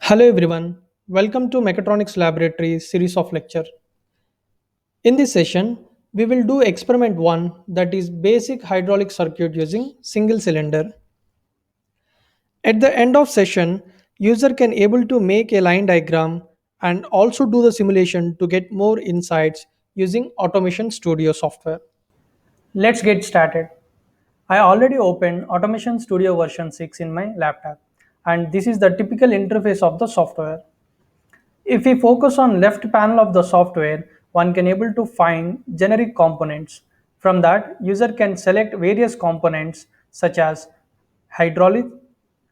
Hello everyone, welcome to Mechatronics Laboratory series of lecture. In this session, we will do experiment 1, that is basic hydraulic circuit using single cylinder. At the end of session, user can able to make a line diagram and also do the simulation to get more insights using Automation Studio software. Let's get started. I already opened Automation Studio version 6 in my laptop, and this is the typical interface of the software. If we focus on left panel of the software, one can able to find generic components. From that, user can select various components such as hydraulic,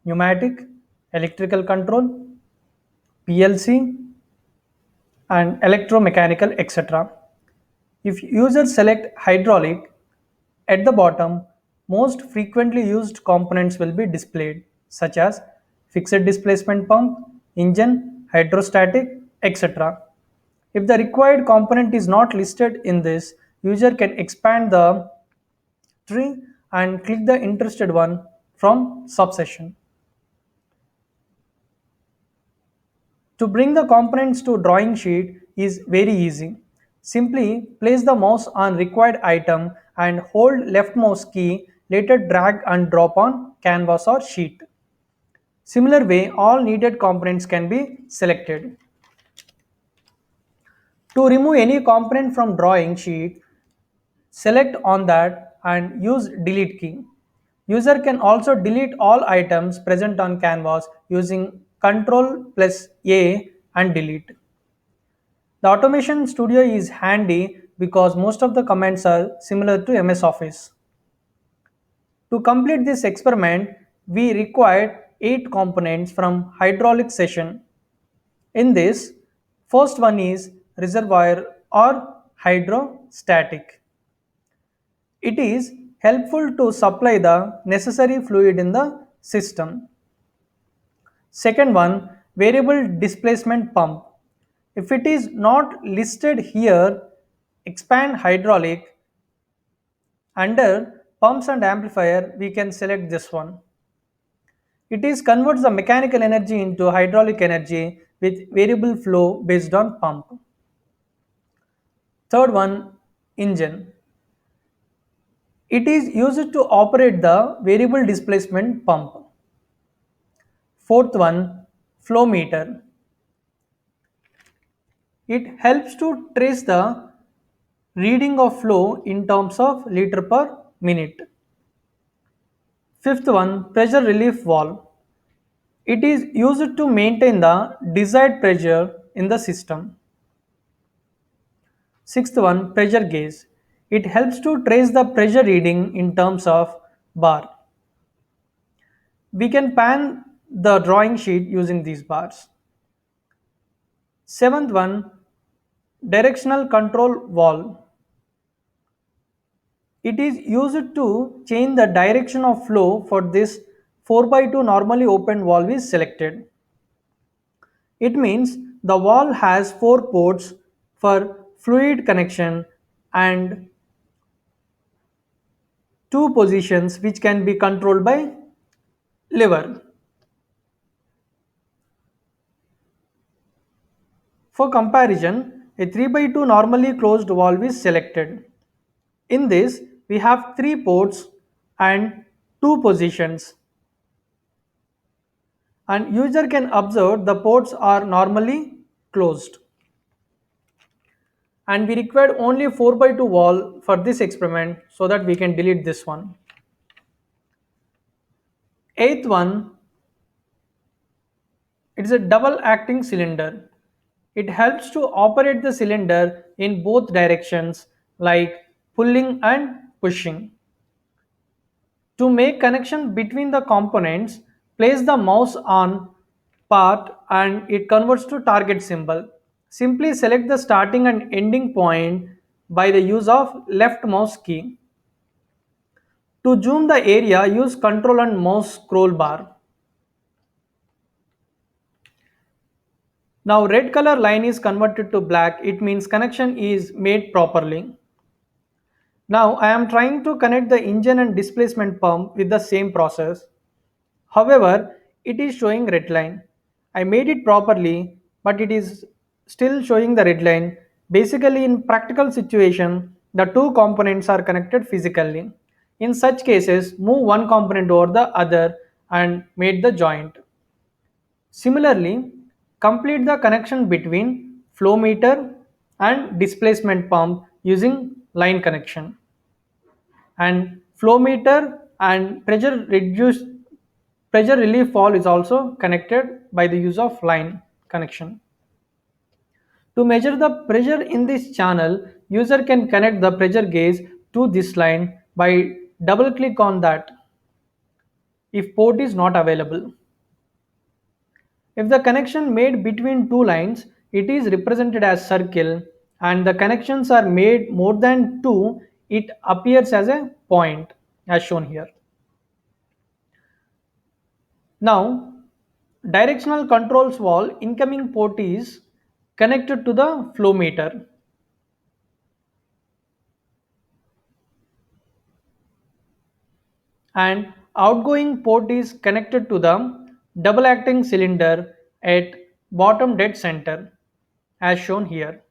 pneumatic, electrical control, PLC, and electromechanical, etc. If user select hydraulic, at the bottom, most frequently used components will be displayed, such as fixed displacement pump, engine, hydrostatic, etc. If the required component is not listed in this, user can expand the tree and click the interested one from subsection. To bring the components to drawing sheet is very easy. Simply place the mouse on required item and hold left mouse key, later drag and drop on canvas or sheet. Similar way, all needed components can be selected. To remove any component from drawing sheet, select on that and use delete key. User can also delete all items present on canvas using Ctrl plus A and delete. The Automation Studio is handy because most of the commands are similar to MS Office. To complete this experiment, we required 8 components from hydraulic session. In this, first one is reservoir or hydrostatic. It is helpful to supply the necessary fluid in the system. Second one, variable displacement pump. If it is not listed here, expand hydraulic. Under pumps and amplifier, we can select this one. It is converts the mechanical energy into hydraulic energy with variable flow based on pump. Third one, engine. It is used to operate the variable displacement pump. Fourth one, flow meter. It helps to trace the reading of flow in terms of liter per minute. Fifth one, pressure relief valve. It is used to maintain the desired pressure in the system. Sixth one, pressure gauge. It helps to trace the pressure reading in terms of bar. We can pan the drawing sheet using these bars. Seventh one, directional control valve. It is used to change the direction of flow. For this, 4 by 2 normally open valve is selected. It means the valve has 4 ports for fluid connection and 2 positions which can be controlled by lever. For comparison, a 3 by 2 normally closed valve is selected. In this, we have 3 ports and 2 positions, and user can observe the ports are normally closed. And we required only 4 by 2 valve for this experiment, so that we can delete this one. Eighth one, it is a double acting cylinder. It helps to operate the cylinder in both directions, like pulling and pushing. To make connection between the components, place the mouse on part and it converts to target symbol. Simply select the starting and ending point by the use of left mouse key. To zoom the area, use Ctrl and mouse scroll bar. Now red color line is converted to black. It means connection is made properly. Now I am trying to connect the engine and displacement pump with the same process. However, it is showing red line. I made it properly, but it is still showing the red line. Basically, in practical situation, the two components are connected physically. In such cases, move one component over the other and made the joint. Similarly, complete the connection between flow meter and displacement pump using line connection. And flow meter and pressure relief valve is also connected by the use of line connection. To measure the pressure in this channel, user can connect the pressure gauge to this line by double click on that if port is not available. If the connection made between two lines, it is represented as circle, and the connections are made more than two, it appears as a point as shown here. Now, directional controls valve incoming port is connected to the flow meter, and outgoing port is connected to the double acting cylinder at bottom dead center as shown here.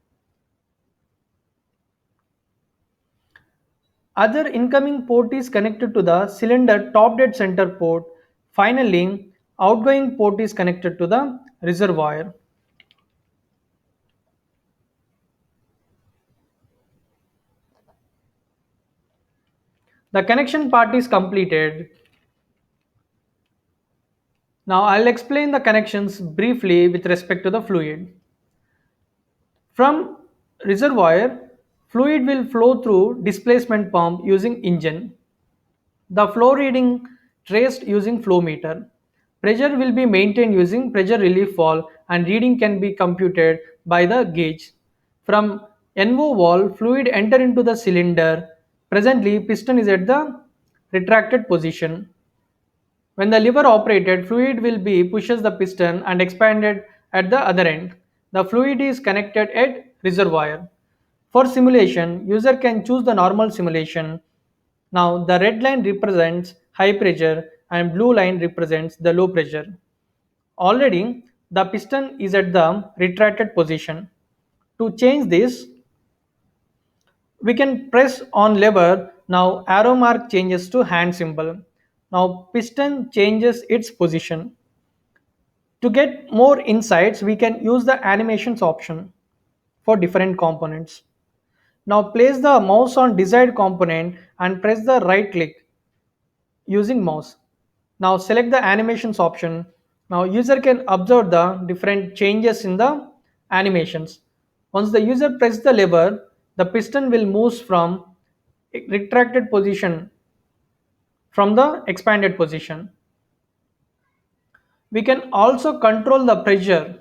Other incoming port is connected to the cylinder top dead center port. Finally, outgoing port is connected to the reservoir. The connection part is completed. Now I'll explain the connections briefly with respect to the fluid. From reservoir, fluid will flow through displacement pump using engine. The flow reading traced using flow meter. Pressure will be maintained using pressure relief valve and reading can be computed by the gauge. From NO valve, fluid enter into the cylinder. Presently, piston is at the retracted position. When the lever operated, fluid will be pushes the piston and expanded at the other end. The fluid is connected at reservoir. For simulation, user can choose the normal simulation. Now the red line represents high pressure and blue line represents the low pressure. Already the piston is at the retracted position. To change this, we can press on lever. Now arrow mark changes to hand symbol. Now piston changes its position. To get more insights, we can use the animations option for different components. Now place the mouse on desired component and press the right click using mouse. Now select the animations option. Now user can observe the different changes in the animations. Once the user presses the lever, the piston will move from retracted position from the expanded position. We can also control the pressure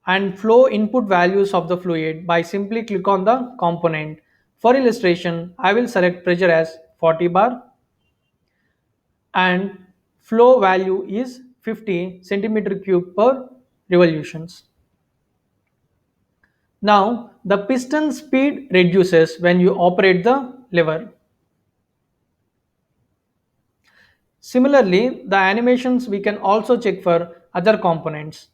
and flow input values of the fluid by simply click on the component. For illustration, I will select pressure as 40 bar and flow value is 50 centimeter cube per revolutions. Now the piston speed reduces when you operate the lever. Similarly, the animations we can also check for other components.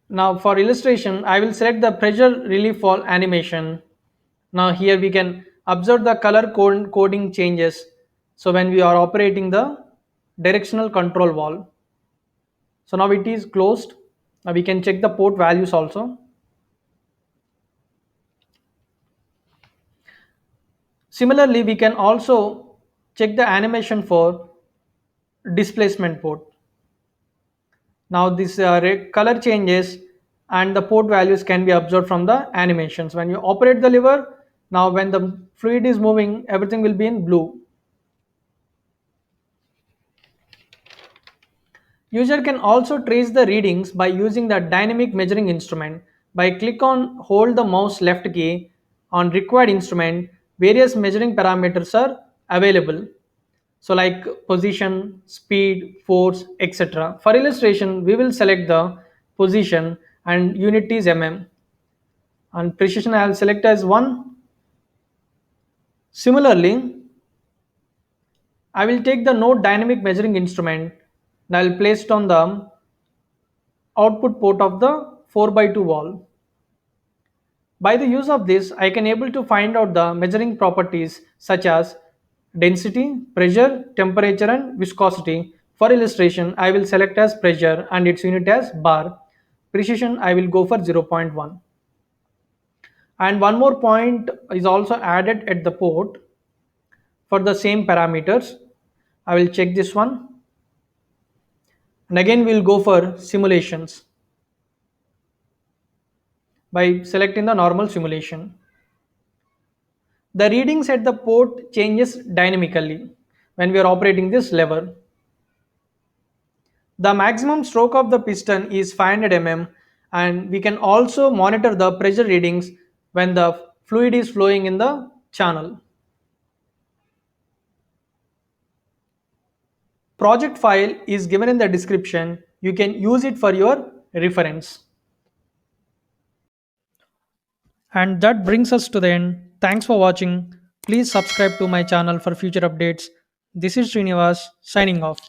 Now for illustration, I will select the pressure relief valve animation. Now here we can observe the color coding changes. So when we are operating the directional control valve. So now it is closed. Now we can check the port values also. Similarly, we can also check the animation for displacement port. Now this color changes and the port values can be observed from the animations. When you operate the lever, now when the fluid is moving, everything will be in blue. User can also trace the readings by using the dynamic measuring instrument. By click on hold the mouse left key on required instrument, various measuring parameters are available. So like position, speed, force, etc. For illustration, we will select the position and unit is mm and precision I will select as 1. Similarly, I will take the node dynamic measuring instrument and I will place it on the output port of the 4 by 2 wall. By the use of this, I can able to find out the measuring properties such as density, pressure, temperature and viscosity. For illustration, I will select as pressure and its unit as bar. Precision, I will go for zero point 0.1. And one more point is also added at the port for the same parameters. I will check this one and again we'll go for simulations by selecting the normal simulation. The readings at the port changes dynamically when we are operating this lever. The maximum stroke of the piston is 500 mm and we can also monitor the pressure readings when the fluid is flowing in the channel. Project file is given in the description. You can use it for your reference. And that brings us to the end. Thanks for watching. Please subscribe to my channel for future updates. This is Srinivas signing off.